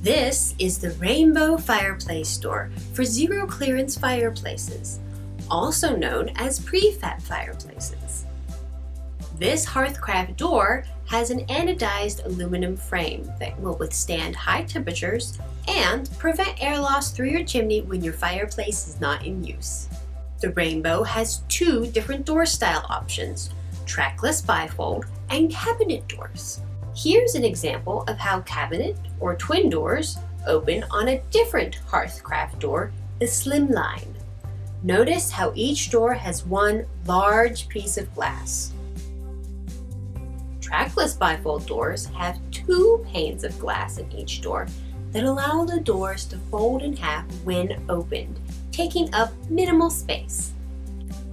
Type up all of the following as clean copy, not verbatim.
This is the Rainbow Fireplace door for zero clearance fireplaces, also known as prefab fireplaces. This hearthcraft door has an anodized aluminum frame that will withstand high temperatures and prevent air loss through your chimney when your fireplace is not in use. The Rainbow has two different door style options: trackless bifold and cabinet doors. Here's an example of how cabinet or twin doors open on a different hearthcraft door, the Slimline. Notice how each door has one large piece of glass. Trackless bifold doors have two panes of glass in each door that allow the doors to fold in half when opened, taking up minimal space.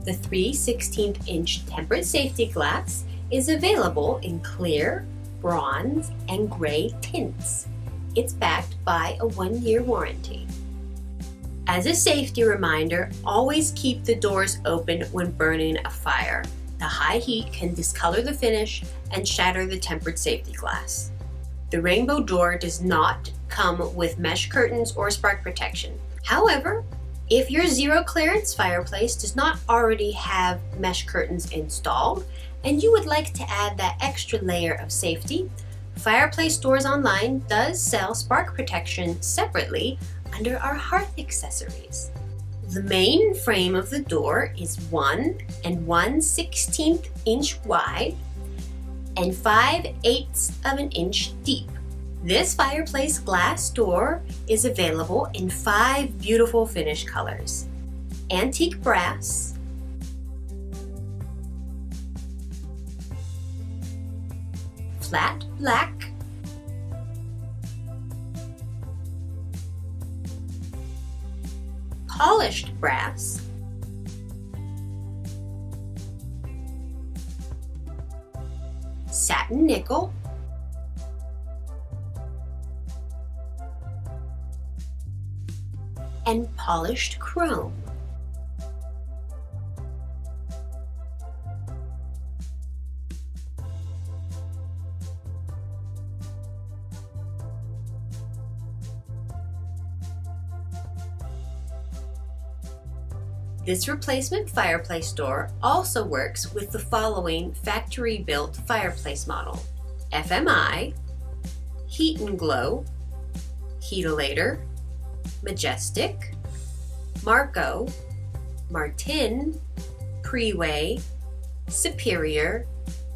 The 3/16" tempered safety glass is available in clear, bronze, and gray tints. It's backed by a 1-year warranty. As a safety reminder, always keep the doors open when burning a fire. The high heat can discolor the finish and shatter the tempered safety glass. The Rainbow door does not come with mesh curtains or spark protection. However, if your zero clearance fireplace does not already have mesh curtains installed and you would like to add that extra layer of safety, Fireplace Doors Online does sell spark protection separately under our hearth accessories. The main frame of the door is 1 1/16" wide and 5/8 inch deep. This fireplace glass door is available in 5 beautiful finish colors: antique brass, flat black, polished brass, satin nickel, and polished chrome. This replacement fireplace door also works with the following factory-built fireplace model: FMI, Heat and Glow, Heatilator, Majestic, Marco, Martin, Preway, Superior,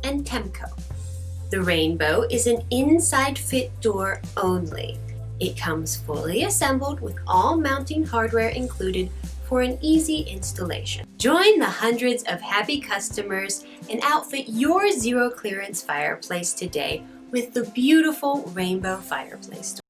and Temco. The Rainbow is an inside fit door only. It comes fully assembled with all mounting hardware included for an easy installation. Join the hundreds of happy customers and outfit your zero clearance fireplace today with the beautiful Rainbow Fireplace door.